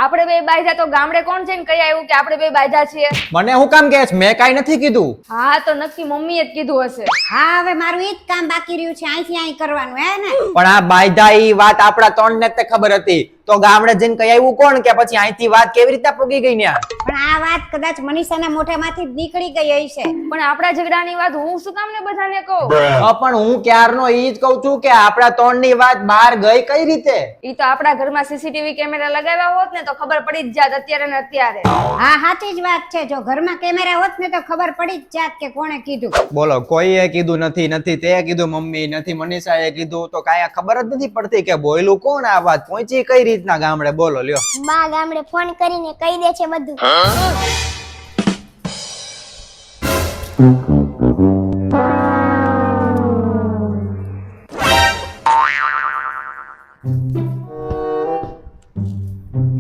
આપણે બે બાયજા તો ગામડે કોણ છે ને કઈ આવ્યું કે આપણે બે બાયજા છીએ? મને હું કામ કહે છે? મેં કાઈ નથી કીધું. હા તો નક્કી મમ્મીએ જ કીધું હશે. હા હવે મારું ઈ જ કામ બાકી રહ્યું છે, અહીંથી અહીં કરવાનું હે ને. પણ આ બાયધા ઈ વાત આપડા ત્રણને જ ખબર હતી, તો ગામડે જઈને કઈ આવ્યું કોણ કે પછી અહીંથી વાત કેવી રીતે પૂગી ગઈ ન્યા? પણ આ વાત કદાચ મનીષાના મોઢામાંથી જ નીકળી ગઈ હશે. પણ આપણા ઝઘડાની વાત હું શું કામ ને બધાને કહું? પણ હું ક્યારનો ઈ જ કહું છું કે આપડા ત્રણની વાત બહાર ગઈ કઈ રીતે? ઈ તો આપણા ઘરમાં સીસીટીવી કેમેરા લગાવ્યા હોત ને તો ખબર પડી જ જાત અત્યારે ને અત્યારે. હા સાચી જ વાત છે, જો ઘરમાં કેમેરા હોત ને તો ખબર પડી જ જાત કે કોણે કીધું. બોલો, કોઈએ કીધું નથી, નથી તે કીધું મમ્મી, નથી મનીષાએ કીધું, તો કાંઈ ખબર જ નથી પડતી કે બોયલું કોણ, આ વાત પહોંચી કઈ રીતના ગામડે? બોલો લ્યો. બા ગામડે ફોન કરીને કહી દે છે બધું.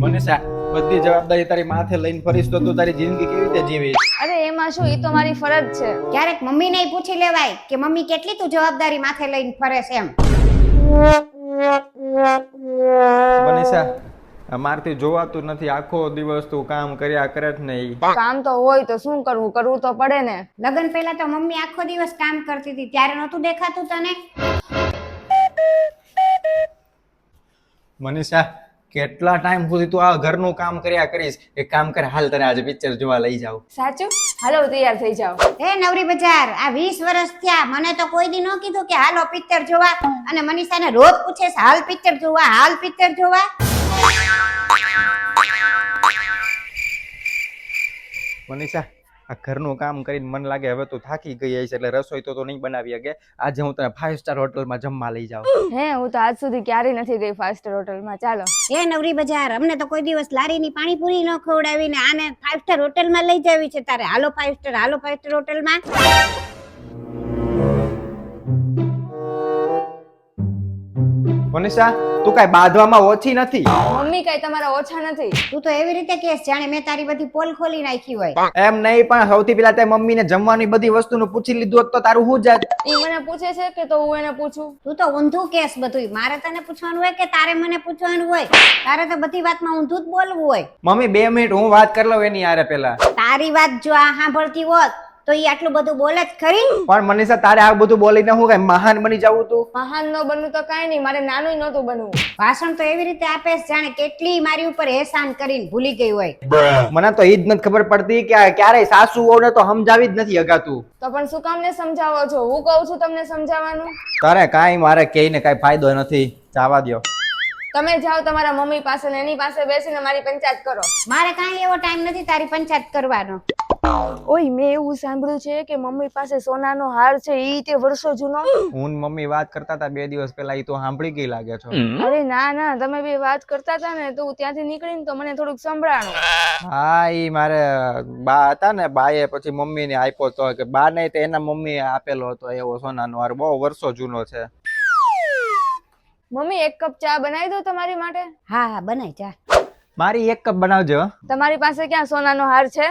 મનીષા, બધી જવાબદારી તારી માથે લઈને ફરીશ તો તું તારી જિંદગી કેવી રીતે જીવીશ? અરે એમાં શું, ઈ તો મારી ફરજ છે. ક્યારેક મમ્મીને પૂછી લેવાય કે મમ્મી કેટલી તું જવાબદારી માથે લઈને ફરે છે એમ. મનીષા, મારથી જોવાતું નથી, આખો દિવસ તું કામ કર્યા કરે જ નહીં. કામ તો હોય તો શું કરવું, કરવું તો પડે ને. લગ્ન પહેલા તો મમ્મી આખો દિવસ કામ કરતી હતી, ત્યારે નહોતું દેખાતું તને? મનીષા, કેટલા ટાઈમ સુધી તું આ ઘરનું કામ કર્યા કરીશ? એક કામ કર, હાલ તને આજે પિક્ચર જોવા લઈ જાવ. સાચું? હાલો તૈયાર થઈ જાઓ. એ નવરી બજાર, આ 20 વર્ષ થયા મને તો કોઈ દી ન કીધું કે હાલો પિક્ચર જોવા, અને મનીષાને રોજ પૂછે છે હાલ પિક્ચર જોવા, હાલ પિક્ચર જોવા. મનીષા, આ ઘરનું કામ કરીને મને લાગે હવે તું થાકી ગઈ હશે, એટલે રસોઈ તો નહીં બનાવી શકે. આજે હું તને 5 સ્ટાર હોટલમાં જમવા લઈ જાઉં. હે, હું તો આજ સુધી ક્યારેય નથી ગઈ ફાસ્ટ ફૂડ હોટલમાં. ચાલો. એ નવરી બજાર, અમને તો કોઈ દિવસ લારીની પાણીપુરી ન ખવડાવી ને આને 5 સ્ટાર હોટલમાં લઈ જવી છે તારે. હાલો 5 સ્ટાર, હાલો 5 સ્ટાર હોટલમાં. મનીષા, તું કાઈ બાંધવામાં ઓછી નથી. મમ્મી કઈ તમારા ઓછા નથી. તું તો એવી રીતે કહેશ જાણે મેં તારી બધી પોલ ખોલી નાખી હોય. એમ નહીં, પણ સૌથી પહેલા તે મમ્મીને જમવાની બધી વસ્તુનું પૂછી લીધું હોત તો તારું શું જાત? ઈ મને પૂછે છે કે તો હું એને પૂછું? તું તો ઊંધું કેસ બધું. મારે તને પૂછવાનું હોય કે તારે મને પૂછવાનું હોય? તારે તો બધી વાતમાં ઊંધું જ બોલવું હોય. મમ્મી 2 મિનિટ હું વાત કરી લઉં એની યારે પહેલા. તારી વાત જો આ સાંભળતી હોત તો ઈ આટલું બધું બોલે જ ખરી. પણ મનીષા, તારે આ બધું બોલીને હું કઈ મહાન બની જાવું તું? મહાન ન બનવું તો કાંઈ નહીં, મારે નાનું નહોતું બનવું. ભાષણ તો એવી રીતે આપે જાણે કેટલી મારી ઉપર એહસાન કરીને ભૂલી ગઈ હોય. મને તો ઈ જ નથી ખબર પડતી કે ક્યારેય સાસુઓને તો સમજાવી જ નથી અગાતું. તો પણ શું કામ ને સમજાવો છો? હું કહું છું તમને સમજાવવાનું. તારે કાંઈ મારે કહીને કાંઈ ફાયદો નથી, જવા દ્યો. તમે જાઓ તમારા મમ્મી પાસે ને એની પાસે બેસીને મારી પંચાયત કરો. મારે કાંઈ એવો ટાઈમ નથી તારી પંચાયત કરવાનો. ઓય, મેં એવું સાંભળ્યું છે કે મમ્મી પાસે સોનાનો હાર છે, ઈ તે વર્ષો જૂનો. હું ને મમ્મી વાત કરતા હતા 2 દિવસ પહેલા, ઈ તો સાંભળી ગઈ લાગે છો. અરે ના ના, તમે બે વાત કરતા હતા ને તો ત્યાંથી નીકળીને તો મને થોડુંક સંભળાણું. હા, ઈ મારે બા હતા ને, બાએ પછી મમ્મીને આપ્યો તો, કે બા નહીં તો એના મમ્મીએ આપેલો હતો એવો સોનાનો હાર, બહુ વર્ષો જૂનો છે. મમ્મી 1 કપ ચા બનાવી દો તમારી માટે. હા હા બનાય ચા. મારી 1 કપ બનાવજો. તમારી પાસે ક્યાં સોનાનો હાર છે?